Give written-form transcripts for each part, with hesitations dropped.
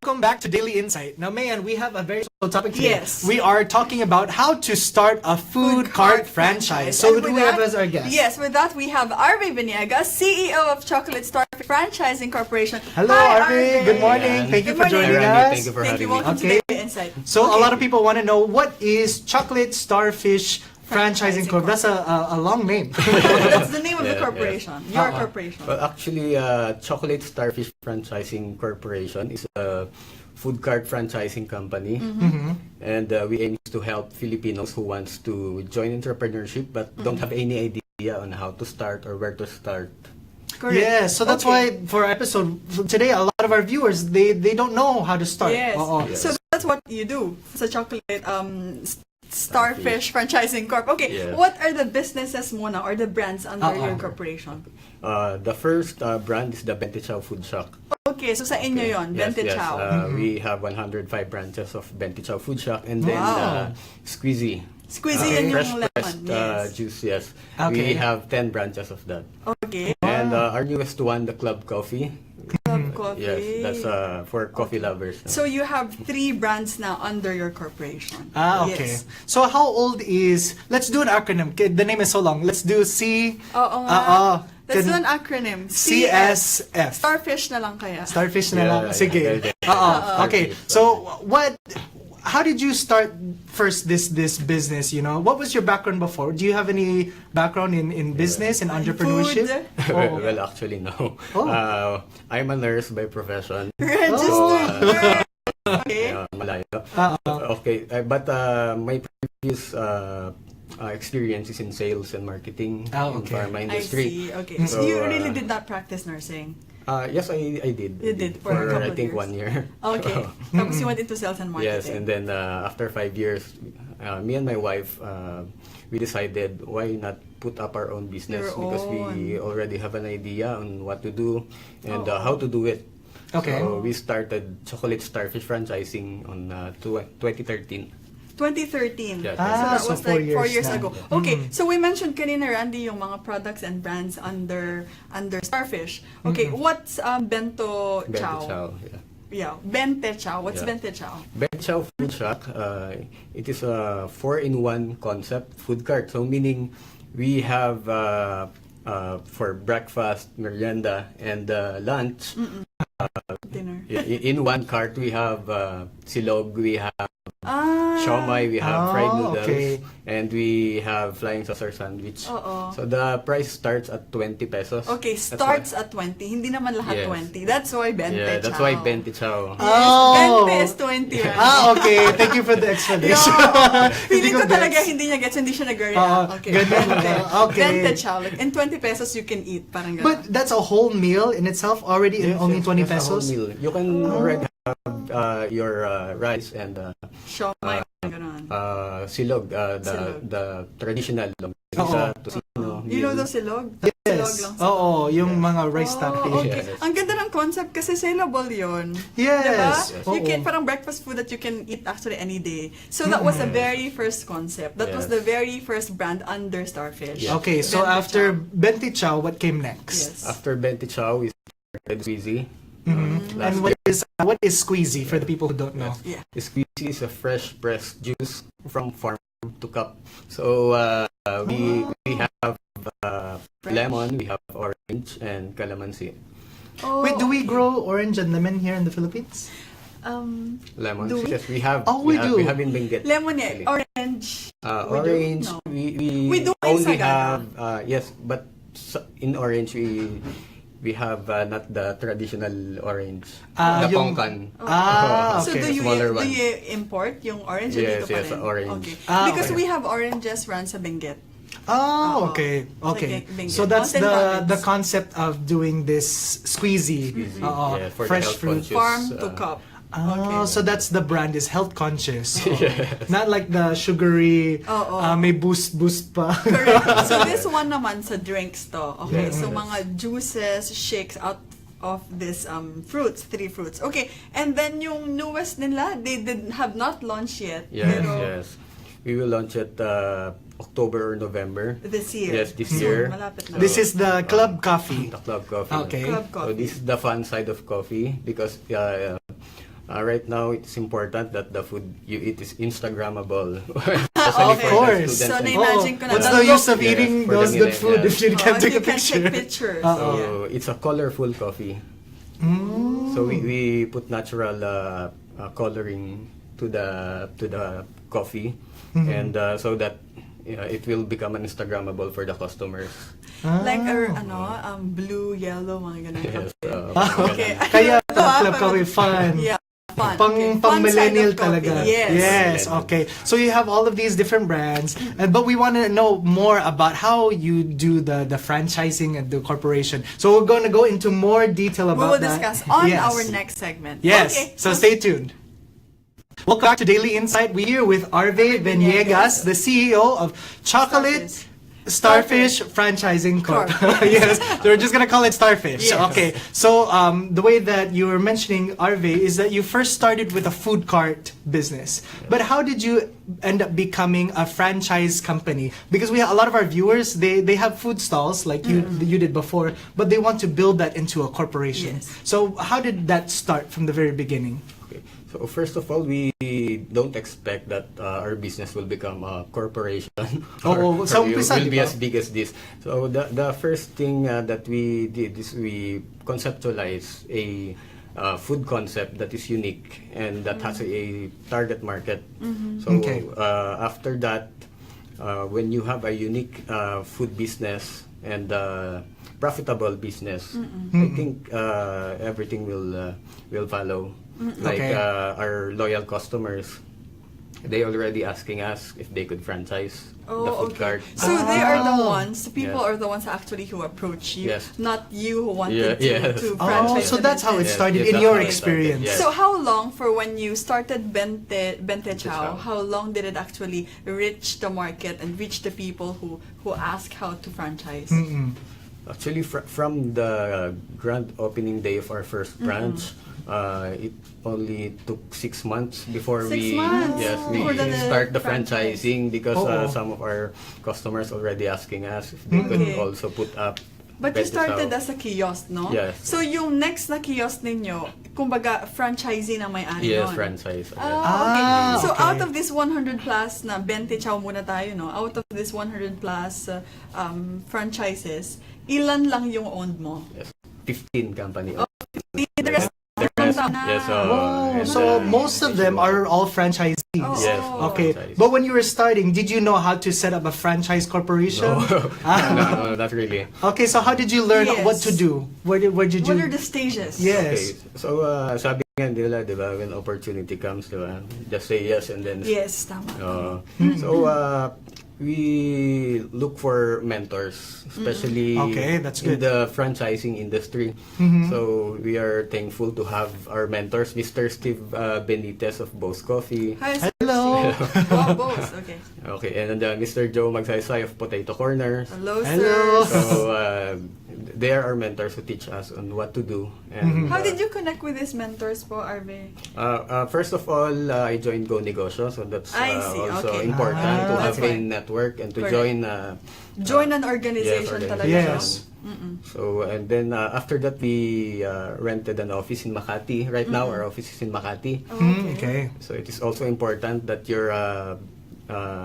welcome back to Daily Insight. Now, Mayan, we have a very special topic today. Yes. We are talking about how to start a food cart franchise. So, And who do with we have that- as our guest? Yes, with that we have Arvay Veniegas, CEO of Chocolate Starfish Franchising Corporation. Hello, Hi, Arvay. Good morning. Ayan. Thank you Good for morning. joining Hi, Rani. us. Thank you for Thank you. having me. Welcome Okay. to Daily Insight. So, a lot of people want to know, what is Chocolate Starfish Franchising Corp? That's a long name. That's the name of the Yeah, corporation. Your Uh-uh. corporation. Well, actually, Chocolate Starfish Franchising Corporation is a food cart franchising company, and we aim to help Filipinos who wants to join entrepreneurship but don't have any idea on how to start or where to start. Correct. Yeah, so that's Okay. why for our episode today, a lot of our viewers, they don't know how to start. Yes. Oo. Yes. So that's what you do sa Chocolate Starfish Franchising Corp. Okay, Yeah. what are the businesses muna or the brands under Uh-uh. your corporation? The first brand is the Bente Chow Food Shack. Okay, so sa inyo yon, Yes, Bente yes. Chow. We have 105 branches of Bente Chow Food Shack, and then Wow. Squeezy. Squeezy yan Fresh yung lemon. pressed Yes. juice, yes. Okay. We have 10 branches of that. Okay. And our newest one, the Club Coffee. Club Coffee. Yes, that's for coffee lovers. So you have 3 brands now under your corporation. Okay. Yes. So how old is, let's do an acronym. The name is so long. Let's do C. Oo nga. Let's do an acronym. CSF. Starfish na lang kaya. Starfish na lang. Yeah, Sige. okay. Okay. Starfish. So how did you start first this business, you know? What was your background before? Do you have any background in business and entrepreneurship? Food. Well, well, actually, no. Oh. I'm a nurse by profession. Registered nurse. Okay. Malayo. Uh-uh. Okay, but my previous experience is in sales and marketing Oh, in okay. pharma I industry. see. Okay. So you really did not practice nursing. Yes, I did. You did for a couple I think years. 1 year. Okay. Tapos you went into sales and marketing. Yes, and then after 5 years, me and my wife, we decided why not put up our own business, Your because we own. already have an idea on what to do and Oo. how to do it. Okay. So we started Chocolate Starfish Franchising on 2013. 2013. Yeah, So that so was 4 like 4 years years na. ago. Okay, so we mentioned kanina, Randy, yung mga products and brands under Starfish. Okay, what's Bento Bente Chow? Chow, yeah. Yeah, Bente Chow. What's Yeah. Bente Chow? Bente Chow Food Shack, it is a 4-in-1 concept food cart. So meaning we have for breakfast, merienda, and lunch. Dinner. In one cart we have silog, we have Ah. siomai, we have fried Oh, noodles, okay. and we have flying saucer sandwich. Oo. So the price starts at 20 pesos. Okay, That's starts why- at 20. Hindi naman lahat Yes. 20. That's why Bente Yeah, Chow. that's why Bente Chow. Yes, Oh. Bente is 20. Randy. Okay. Thank you for the explanation. Feeling ko gets. talaga hindi niya gets, hindi siya nag-react. Okay, ganun. Bente. Okay. Bente Chow. Like, and 20 pesos you can eat. Parang gano'n. But that's a whole meal in itself already in Yes, only yes, 20 that's a whole pesos? meal. You can already have your rice and Siomai, gano'n. silog, Silog. the traditional Oo. tocino. You know meal. the silog? Silog Yes. lang. Oo, yung mga rice Oh, topping. okay. Yes. Ang ganda ng concept kasi saleable yun. Yes. Diba? Oo. You can, parang breakfast food that you can eat actually any day. So that was the very first concept. That was Yes. the very first brand under Starfish. Yeah. Okay, so Bente after Chow. Bente Chow, what came next? Yes. After Bente Chow, we started Squeezy. And what is squeezy for the people who don't know? Yeah. Squeezy is a fresh pressed juice from farm to cup. So we have lemon, we have orange, and calamansi. Oh, Wait, do we grow orange and lemon here in the Philippines? Lemon, Do we? yes, we have. Oh, we do. We have in Benguet. lemon eh. actually. Orange. We do? Orange, No. we do in only Sagada. have yes, but in orange we have not the traditional orange, the yung- pongkan. So okay. do you Smaller do one. you import yung orange o Yes, dito pa yes, rin? orange. Okay. Okay. Because we have oranges run sa Benguet. Oh, Oo. okay. Okay. Like Benguet. So that's Mountain the province. concept of doing this squeezy. Squeezy. Oo, Yeah, for the fresh health fruit. conscious. Farm to cup. Oh, so that's the brand is health conscious. Yes. Not like the sugary, Oo. may boost pa. Correct. So this one naman sa drinks to. Okay, Yes. so mga juices, shakes out of this fruits, 3 fruits. Okay, and then yung newest nila, they have not launched yet. Yes, pero yes. We will launch it October or November. this year. Yes, this So, year. malapit na. This is the club coffee. The club coffee. Okay. Club So coffee. this is the fun side of coffee because Right now, it's important that the food you eat is Instagrammable. Of course. So, and na-imagine ko na. What's the the look- use of Yes, eating for the those good food if you Oh, can't take you a can picture? take pictures. Uh-oh. So Yeah. it's a colorful coffee. So we put natural coloring to the coffee, and so that it will become an Instagrammable for the customers. Like blue, yellow, mga ganun. Yes. Okay. Kaya Ito, Club Kahoy fun. Yeah, fun. Pang Okay. pang Fun side millennial of coffee. talaga. Yes. Yes, okay. So you have all of these different brands, but we want to know more about how you do the franchising and the corporation. So we're going to go into more detail We about will that. discuss on Yes. our next segment. Yes. Okay. So stay tuned. Welcome back to Daily Insight. We're here with Arvay Veniegas, the CEO of Chocolate Starfish Franchising Corp. Yes, so we're just gonna call it Starfish. Yes. Okay, so the way that you were mentioning, Arvay, is that you first started with a food cart business. But how did you end up becoming a franchise company? Because we have a lot of our viewers, they have food stalls like you did before, but they want to build that into a corporation. Yes. So how did that start from the very beginning? Okay. So first of all, we don't expect that our business will become a corporation Oh, or so will umpisa, be di ba? as big as this. So the first thing that we did is we conceptualized a food concept that is unique and that has a target market. So Okay. after that, when you have a unique food business and profitable business, I think everything will follow. Like Okay. our loyal customers, they already asking us if they could franchise the Oh, food okay. cart. So they are the Ah. ones, the people Yes. are the ones actually who approach you, Yes. not you who wanted Yeah, yes. to Oh, franchise. so the that's how it business. started Yes, in that's your how it started, experience. yes. So how long for when you started Bente Chow, Chow. how long did it actually reach the market and reach the people who ask how to franchise? Actually, from the grand opening day of our first branch, it only took 6 months before 6 we months we before the start the franchise. franchising because Oo. some of our customers already asking us if they could Okay. also put up. But you Bente started Chow. as a kiosk, no? Yes. So yung next na kiosk ninyo, kumbaga franchising ang may-ari Yes, nun? franchise. Ah, okay. Ah, So okay. out of this 100 plus na Bente Chow muna tayo, no? Out of this 100 plus franchises, ilan lang yung owned mo? Yes, 15 company. The rest, Yes, Oh, and, so most of them are all franchisees. Oh. Yes. Okay, franchise. but when you were starting, did you know how to set up a franchise corporation? No, not really. Okay, so how did you learn Yes. what to do? Where did what you? are the stages? Yes. Okay. So, sabi nga nila, di ba, when opportunity comes, di ba, just say yes and then... Yes, tama. So, we look for mentors, especially Okay, that's in good. the franchising industry. So, we are thankful to have our mentors, Mr. Steve Benitez of Bose Coffee. Hi, Sir Hello. Steve. Oh, both. Okay. Okay, and Mr. Joe Magsaysay of Potato Corners. Hello, Hello. sir. So, they are our mentors who teach us on what to do. And, How did you connect with these mentors po, Arvay? First of all, I joined Go Negosyo, so that's I see, also okay. important to That's have a fine. network and to Correct. join. Join an organization yes, talaga. Yes. So and then after that, we rented an office in Makati. Right now, our office is in Makati. Oh, Okay. So it is also important that your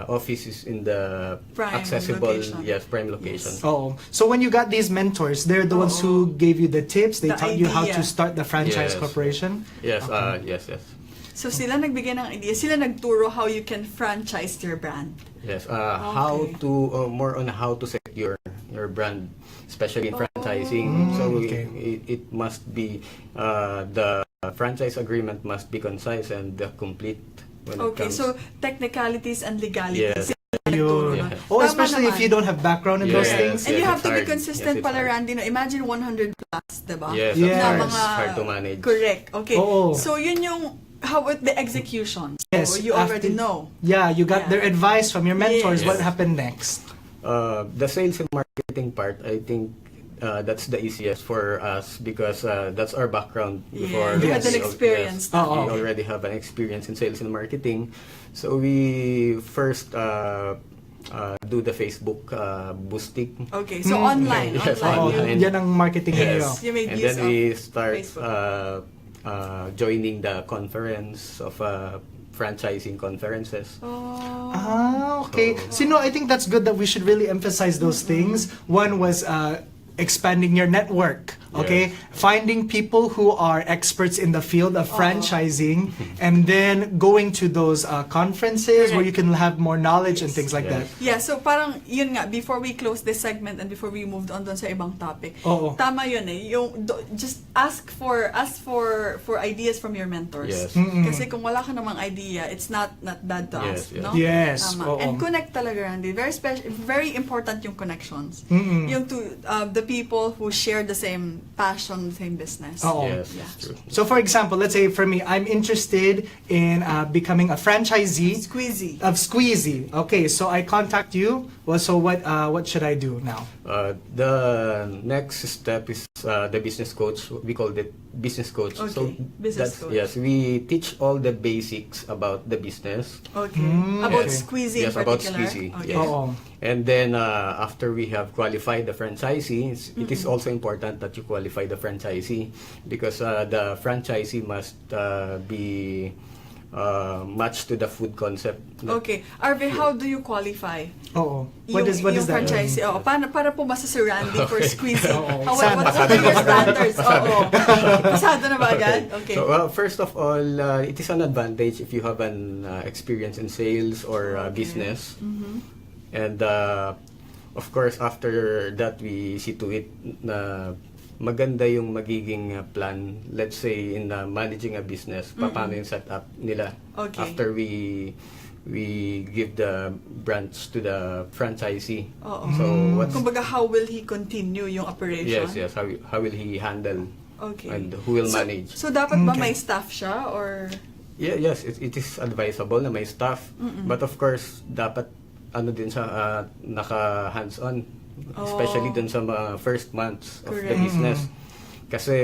office is in the Prime accessible, location. yes, prime location. Oh, so when you got these mentors, they're the ones who gave you the tips. They The taught you how idea. to start the franchise Yes. corporation. Yes, yes. So sila nagbigay ng idea, sila nagturo how you can franchise your brand. Yes, how Okay. to more on how to secure your brand, especially in franchising. So okay. it must be the franchise agreement must be concise and complete when it Okay, comes. so technicalities and legalities. Yes. Sila nagturo Yun. nun. Oh, Tama especially if naman. you don't have background in those Yes. things. And you Yes, have it's to be hard. consistent Yes, it's pala, hard. Randy. No? Imagine 100 plus, diba? Yes, Yes. of Na course. mga- Hard to manage. Correct. Okay. Oo. So yun yung, how about the execution? Yes, So you already after- know. Yeah, you got Yeah. their advice from your mentors. Yes. What happened next? The sales and marketing part, I think that's the easiest for us because that's our background before. You had an experience Yes, now. Oo. we already have an experience in sales and marketing. So we first do the Facebook boosting. Okay, so online. Yes, online. Oo, online. You- yan ang marketing ninyo. Yes. You made And use then we of start Facebook. joining the conference of franchising conferences. Okay. So, I think that's good that we should really emphasize those things. One was expanding your network, okay? Yes. Finding people who are experts in the field of franchising, and then going to those conferences where you can have more knowledge and things like that. Yeah, so parang yun nga, before we close this segment and before we moved on dun sa ibang topic, Oo. tama yun eh, just ask for ideas from your mentors. Yes. Kasi kung wala ka namang idea, it's not bad to ask, Yes, yes. no? Yes, Tama. oo. And connect talaga, Randy. Very important yung connections. Yung to the people who share the same passion, the same business. Oo. Yes, Yeah. that's true. So for example, let's say for me, I'm interested in becoming a franchisee Squeezy. of Squeezy. Okay, so I contact you. Well, so what should I do now? The next step is the business coach. We call it business coach. Okay, business coach. Yes, we teach all the basics about the business. Okay. About Yes. Squeezy Yes, in about particular? Squeezy, Okay. yes. Oo. And then after we have qualified the franchisee, it is also important that you qualify the franchisee because the franchisee must be matched to the food concept. Okay. Arvay, how do you qualify? Oo. What does yung that mean? franchisee? Oo, para pumasa si Randy for Squeezy. Oo. What are your standards? Oo. Pasado na ba agad? Okay. So first of all, it is an advantage if you have an experience in sales or business. And of course, after that, we see to it na maganda yung magiging plan. Let's say in managing a business, paano yung setup nila Okay. after we give the branch to the franchisee. Oo. So what's Kumbaga, how will he continue yung operation? yes, how will he handle Okay. and who will manage? So, dapat ba Okay. may staff siya or... Yeah, yes, it is advisable na may staff. But of course, dapat din siya naka hands-on, especially dun sa mga first months of the Correct. business. Kasi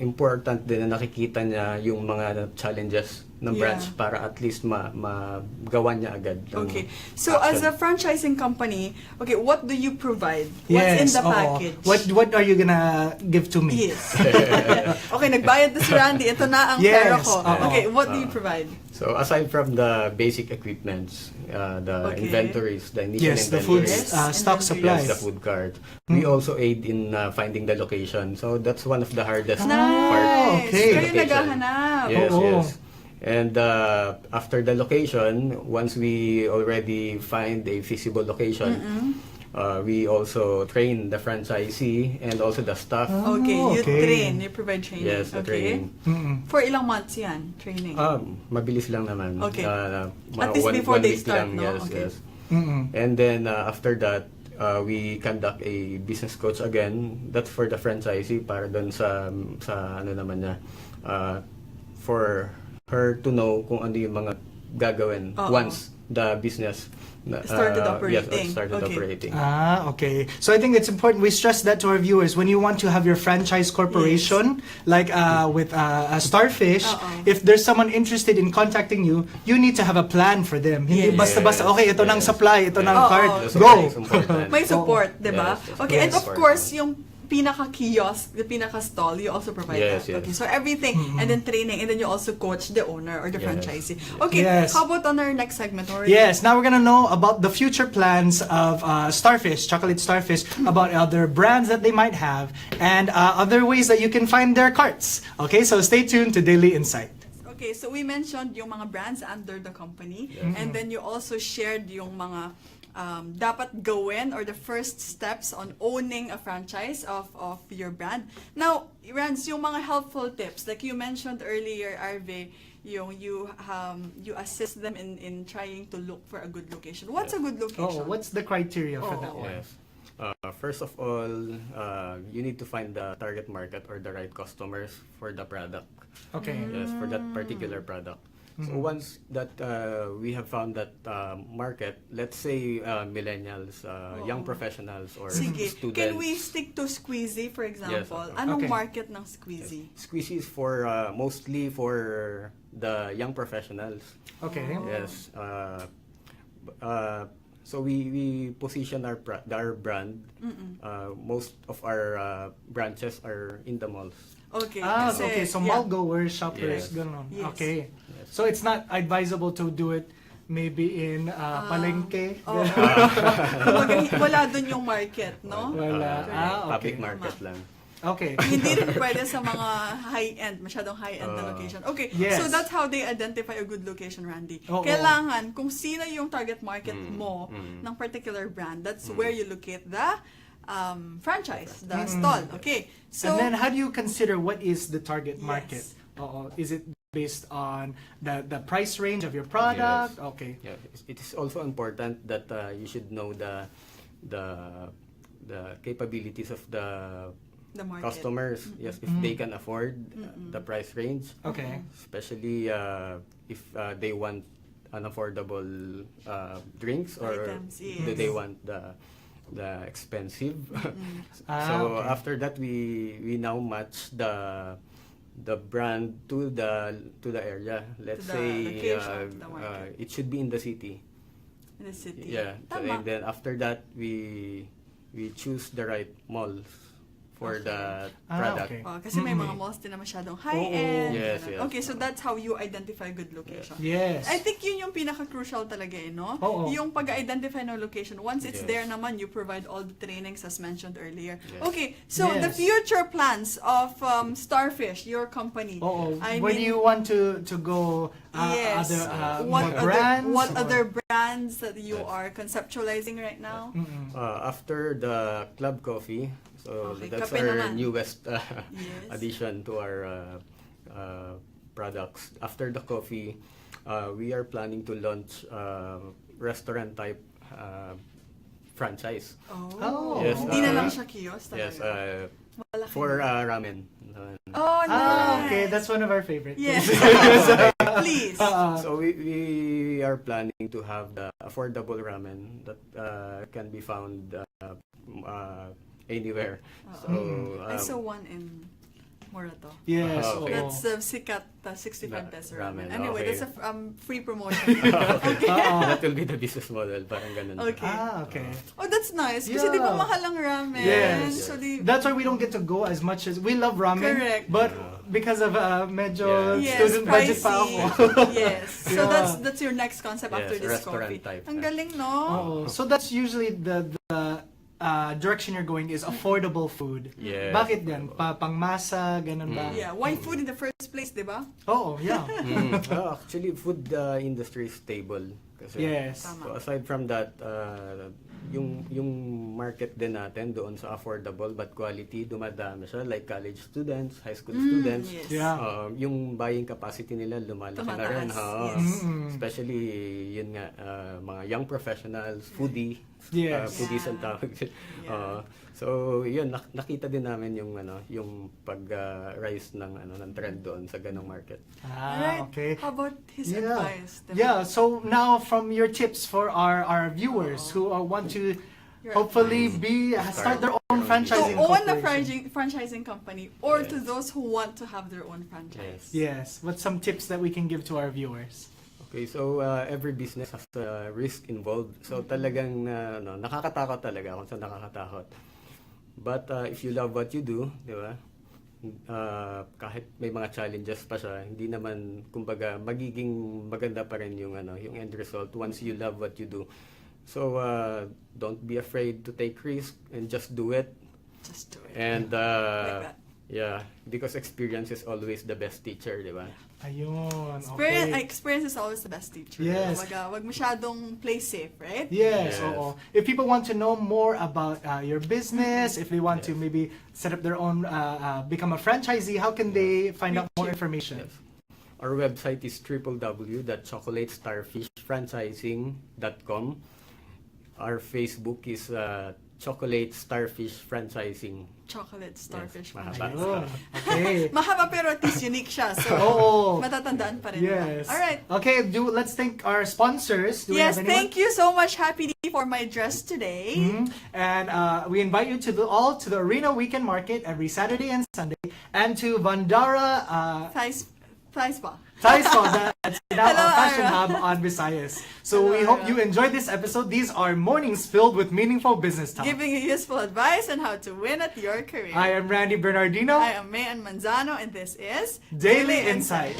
important din na nakikita niya yung mga challenges ng branch para at least magawa niya agad. ang Okay. So, as a action. franchising company, okay, what do you provide? What's in the oo. package? What are you gonna give to me? Yes. Okay, nagbayad na si Randy. Ito na ang Yes, pera ko. oo. Okay, what do you provide? So aside from the basic equipments, the Okay. inventories, the initial Yes, the food inventories, stock Inventory. supplies. yes, the food cart. We also aid in finding the location. So that's one of the hardest part. Nice! okay. Kayo Location. naghahanap. Yes, Oo. yes. And after the location, once we already find a feasible location, we also train the franchisee and also the staff. Okay, you Okay. train. You provide training. Yes, the okay. training. For ilang months yan, training? Mabilis lang naman. Okay. Mga At least before one they week start, lang, no? yes, Okay. yes. And then after that, we conduct a business coach again. That's for the franchisee para doon sa ano naman niya, for her to know kung ano yung mga gagawin Oo. once the business Started operating. Yes, started Okay. operating. Okay. So I think it's important we stress that to our viewers when you want to have your franchise corporation, like with Starfish, if there's someone interested in contacting you, you need to have a plan for them. Hindi Yes. basta-basta, okay, ito ng Yes. supply, ito ng Oo. card, The go! supply is important. May support, di ba? Yes, Okay, and yes. of course, yung pinaka-kiosk, the pinaka-stall, you also provide Yes, that. yes. Okay, so everything, and then training, and then you also coach the owner or the Yes. franchisee. Okay, Yes. how about on our next segment? Or Yes, now we're gonna know about the future plans of Starfish, Chocolate Starfish, about other brands that they might have, and other ways that you can find their carts. Okay, so stay tuned to Daily Insight. Okay, so we mentioned yung mga brands under the company, and then you also shared yung mga dapat gawin or the first steps on owning a franchise of your brand. Now, Rans, yung mga helpful tips, like you mentioned earlier, Arvay, yung you assist them in trying to look for a good location. What's a good location? What's the criteria for Oo. that one? Yes. First of all, you need to find the target market or the right customers for the product. Okay. Yes, for that particular product. So once that we have found that market, let's say millennials, young professionals, or Sige, students. can we stick to Squeezy, for example? Yes, Anong okay. market ng Squeezy? Squeezy is for mostly for the young professionals. Okay. Yes. So we position our brand. Most of our branches are in the malls. Okay. Ah, okay. So mall goers, Yes. shoppers, ganon. Yes. Okay. So it's not advisable to do it maybe in palengke. Oo. Kumbaga, wala dun yung market, no? Wala. Okay. Public market lang. Okay. Hindi rin pwede sa mga high-end, masyadong high-end na location. Okay, Yes. so that's how they identify a good location, Randy. Oo. Kailangan, kung sino yung target market mo ng particular brand, that's where you locate the franchise, the stall. Okay, so... And then how do you consider what is the target Yes. market? Is it based on the price range of your product? Yes. Okay. Yeah, it is also important that you should know the capabilities of the market. customers. Yes, if they can afford the price range. Okay. Especially if they want an affordable drinks, or Items, do yes. they want the expensive. Ah, okay. After that, we now match the brand to the area. Let's To the say location of the market. it should be in the city. In the city. Yeah. So, Tama. and then after that, we choose the right malls for the product. Okay. Kasi may mga malls din na masyadong high-end. Yes, ganun. yes. Okay, so that's how you identify good location. Yes. I think yun yung pinaka-crucial talaga no? Oo. Yung pag-identify ng location. Once it's Yes. there naman, you provide all the trainings as mentioned earlier. Okay, so Yes. the future plans of Starfish, your company. When you want to go yes. other what more brands? What or- other brands that you Yes. are conceptualizing right now? After the Club Coffee, so Okay, that's kape our naman. newest Yes. addition to our products. After the coffee, we are planning to launch restaurant type franchise. Oh. Yes, Hindi na lang siya kiosk talaga. Yes, Malaki. for ramen. Oh, nice. Okay, that's one of our favorites. Yes. Please. So we are planning to have the affordable ramen that can be found anywhere. So I saw one in Morato. Yes. Okay. oo. That's the sikat 65 peso ramen. Ramen, Anyway, okay. that's a free promotion. that will be the business model, parang ganun. Okay. Okay. Oh, that's nice. Kasi Yeah. di ba mahal ang ramen? Yes. So di... That's why we don't get to go as much as we love ramen. Correct. But because of medyo Yes, student budget pa pricey. ako. Yes. So Yeah. that's your next concept Yes, after this restaurant coffee. type. Ang galing, no? Oo. So that's usually the direction you're going is affordable food. Yes. Bakit yan? Pangmasa, ganun ba? Yeah. Why food in the first place, di ba? Oo, yeah. Actually, food industry is stable. Kasi, Yes. So aside from that, yung market din natin doon sa affordable but quality, dumadami siya. Like college students, high school students. Yes. Yeah. Yung buying capacity nila lumalaki na rin. Tumataas, yes. Especially, yun nga, mga young professionals, Yes. foodies Yeah. ang tawag. Yeah. So, yun, nakita din namin yung pag-rise ng trend doon sa ganong market. Alright. Okay. How about his Yeah. advice? Yeah, so now from your tips for our viewers who want to hopefully start their own To franchising own a corporation. franchising company, or to Yes. those who want to have their own franchise. Yes, what's some tips that we can give to our viewers? Okay, so every business has a risk involved. So talagang nakakatakot talaga kung saan nakakatakot. But if you love what you do, di ba? Kahit may mga challenges pa siya, hindi naman kumbaga magiging maganda pa rin yung end result once you love what you do. So don't be afraid to take risk and just do it. Just do it. And Like that. yeah, because experience is always the best teacher, di ba? Ayun, Experience, okay. experience is always the best teacher. Yes. Wag masyadong play safe, right? Yes, Yes. oo. If people want to know more about your business, if they want to maybe set up their own, become a franchisee, how can they find out more information? Yes. Our website is www.chocolatestarfishfranchising.com. Our Facebook is Chocolate Starfish Franchising. Chocolate Starfish. Yes, mahaba. Ayun, okay. Mahaba pero at least unique siya. So, Oo. matatandaan pa rin. Yes. All right. Okay, let's thank our sponsors. Do we Yes, have anyone? thank you so much, Happy D, for my dress today. And we invite you to to the Arena Weekend Market every Saturday and Sunday, and to Vandara. Thighs Thai Spa. Thai Spa, that's now Hello, a fashion Ara. hub on Visayas. So Hello, we hope Ara. you enjoyed this episode. These are mornings filled with meaningful business talk. Giving you useful advice on how to win at your career. I am Randy Bernardino. I am Mayan Manzano, and this is Daily Insight.